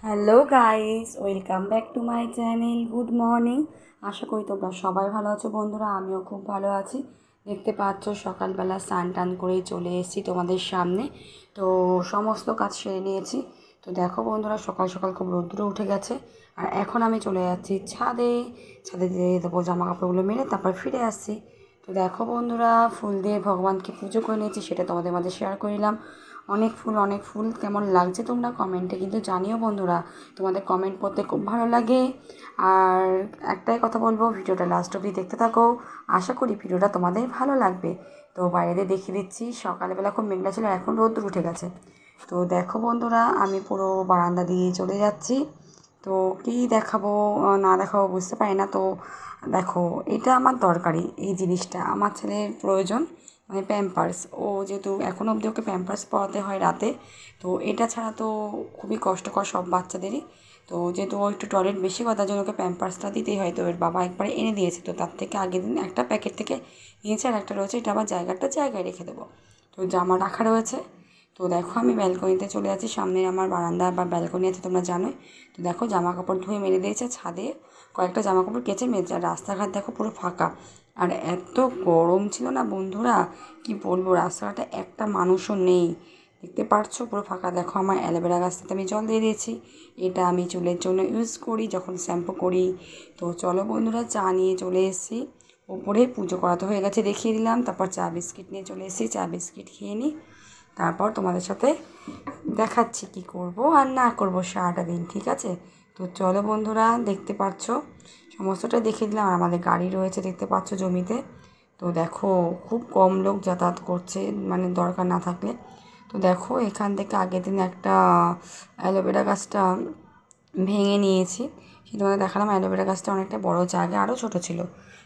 Hello guys, welcome back to my channel. Good morning. আশা করি তোমরা সবাই ভালো আছো বন্ধুরা। আমিও খুব ভালো আছি। দেখতে পাচ্ছ সকালবেলা স্নান টান করেই চলে এসেছি তোমাদের সামনে। তো সমস্ত কাজ সেরে নিয়েছি। তো দেখো বন্ধুরা, সকাল সকাল খুব রৌদ্র উঠে গেছে। আর এখন আমি চলে যাচ্ছি ছাদে। ছাদে দিয়ে দেবো জামা কাপড়গুলো মেলে, তারপর ফিরে আসছি। তো দেখো বন্ধুরা, ফুল দিয়ে ভগবানকে পুজো করে নিয়েছি, সেটা তোমাদের মাঝে শেয়ার করিলাম। অনেক ফুল কেমন লাগছে তোমরা কমেন্টে কিন্তু জানিও বন্ধুরা। তোমাদের কমেন্ট পড়তে খুব ভালো লাগে। আর একটাই কথা বলবো, ভিডিওটা লাস্ট অবধি দেখতে থাকো। আশা করি ভিডিওটা তোমাদের ভালো লাগবে। তো বাইরে দেখিয়ে দিচ্ছি, সকালবেলা খুব মেঘলা ছিল, এখন রোদ্দুর উঠে গেছে। তো দেখো বন্ধুরা, আমি পুরো বারান্দা দিয়ে চলে যাচ্ছি। তো কী দেখাবো না দেখাবো বুঝতে পারি না। তো দেখো, এটা আমার দরকারি, এই জিনিসটা আমার ছেলের প্রয়োজন, মানে প্যাম্পার্স। ও যেহেতু এখনও অবধি ওকে প্যাম্পার্স পরাতে হয় রাতে। তো এটা ছাড়া তো খুবই কষ্টকর সব বাচ্চাদেরই। তো যেহেতু ও একটু টয়লেট বেশি হয়, তার জন্য ওকে প্যাম্পার্সটা দিতেই হয়। তো ওর বাবা একবারে এনে দিয়েছে, তো তার থেকে আগের দিন একটা প্যাকেট থেকে নিয়েছে, আর একটা রয়েছে, এটা আবার জায়গায় রেখে দেবো। তো জামা রাখা রয়েছে। তো দেখো, আমি ব্যালকনিতে চলে যাচ্ছি। সামনে আমার বারান্দা বা ব্যালকনি আছে, তোমরা জানোই। তো দেখো, জামা কাপড় ধুয়ে মেলে দিয়েছে ছাদে, কয়েকটা জামা কাপড় কেচে মেলছে। আর রাস্তাঘাট দেখো পুরো ফাঁকা। আর এত গরম ছিল না বন্ধুরা, কি বলবো, রাস্তাঘাটে একটা মানুষও নেই। দেখতে পারছো পুরো ফাঁকা। দেখো, আমার অ্যালোভেরা গাছটাতে আমি জল দিয়ে দিয়েছি। এটা আমি চুলের জন্য ইউজ করি যখন শ্যাম্পু করি। তো চলো বন্ধুরা, চা নিয়ে চলে এসেছি ওপরে। পুজো করা তো হয়ে গেছে, দেখিয়ে দিলাম। তারপর চা বিস্কিট নিয়ে চলে এসেছি, চা বিস্কিট খেয়ে নিই। তারপর তোমাদের সাথে দেখাচ্ছি কি করব আর না করব সারাটা দিন, ঠিক আছে? তো চলো বন্ধুরা, দেখতে পাচ্ছ সমস্তটা দেখিয়ে দিলাম। আর আমাদের গাড়ি রয়েছে দেখতে পাচ্ছ জমিতে। তো দেখো, খুব কম লোক যাতায়াত করছে, মানে দরকার না থাকলে। তো দেখো, এখান থেকে আগের দিন একটা অ্যালোভেরা গাছটা ভেঙে নিয়েছি, সেটা তোমাদের দেখালাম। অ্যালোভেরা গাছটা অনেকটা বড় জায়গা, আরও ছোট ছিল।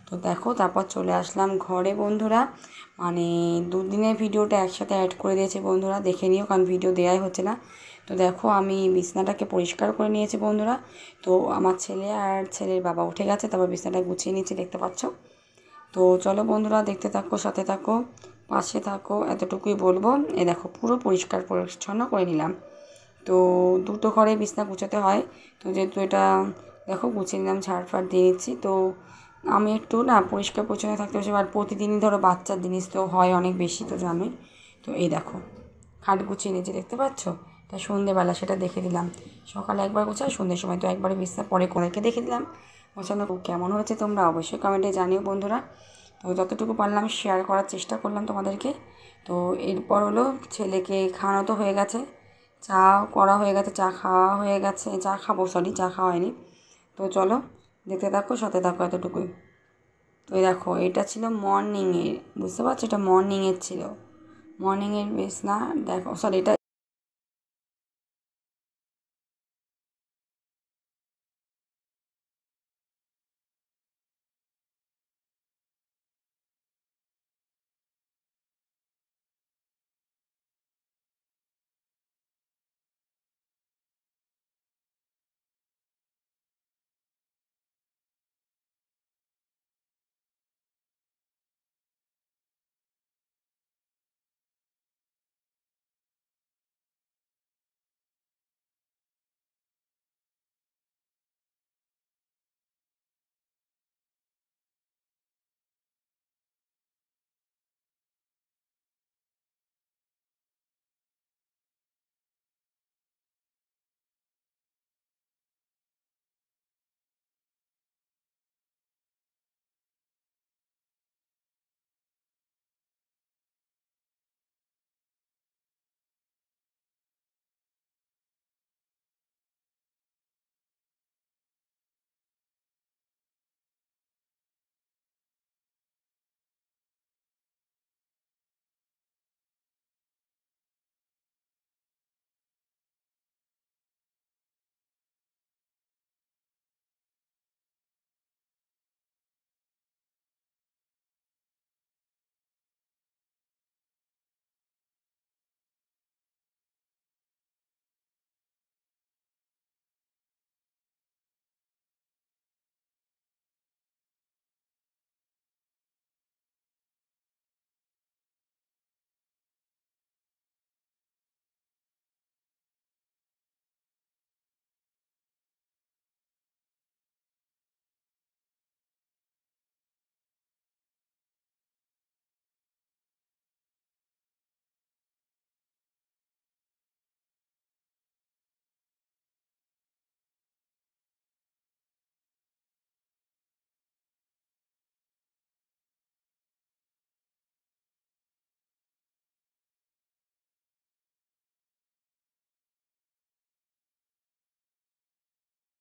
তো দেখো, তারপর চলে আসলাম ঘরে বন্ধুরা। মানে দুদিনের ভিডিওটা একসাথে অ্যাড করে দিয়েছে বন্ধুরা, দেখে নিও, কারণ ভিডিও দেওয়াই হচ্ছে না। তো দেখো, আমি বিছনাটাকে পরিষ্কার করে নিয়েছি বন্ধুরা। তো আমার ছেলে আর ছেলের বাবা উঠে গেছে, তারপর বিছনাটা গুছিয়ে নিয়েছি, দেখতে পাচ্ছ। তো চলো বন্ধুরা, দেখতে থাকো, সাথে থাকো, পাশে থাকো, এতটুকুই বলবো। এ দেখো, পুরো পরিষ্কার পরিচ্ছন্ন করে নিলাম। তো দুটো ঘরে বিছনা গুছাতে হয়। তো যেহেতু এটা দেখো গুছিয়ে নিলাম, ঝাড় ফাড় দিয়ে নিচ্ছি। তো আমি একটু না পরিষ্কার পরিচ্ছন্ন থাকতে বসে, আর প্রতিদিনই ধরো বাচ্চার জিনিস তো হয় অনেক বেশি, তো জানোই। তো এই দেখো, খাট গুছিয়ে নিয়েছি, দেখতে পাচ্ছ। তা সন্ধেবেলা সেটা দেখে দিলাম। সকালে একবার গোছাই, সন্ধ্যের সময় তো একবারে বিছনা পরে কোনাকে দেখে দিলাম গোছানো। কেমন হয়েছে তোমরা অবশ্যই কমেন্টে জানিও বন্ধুরা। তো যতটুকু পারলাম শেয়ার করার চেষ্টা করলাম তোমাদেরকে। তো এরপর হলো, ছেলেকে খাওয়ানো তো হয়ে গেছে, চা করা হয়ে গেছে, চা খাওয়া হয়ে গেছে, চা খাবো, সরি, চা খাওয়া হয়নি। তো চলো, দেখতে থাকো, সাথে থাকো, এতটুকুই। তো এই দেখো, এটা ছিল মর্নিংয়ের, বুঝতে পারছো, এটা মর্নিংয়ের ছিল, মর্নিংয়ের বেশ না। দেখো, সরি, এটা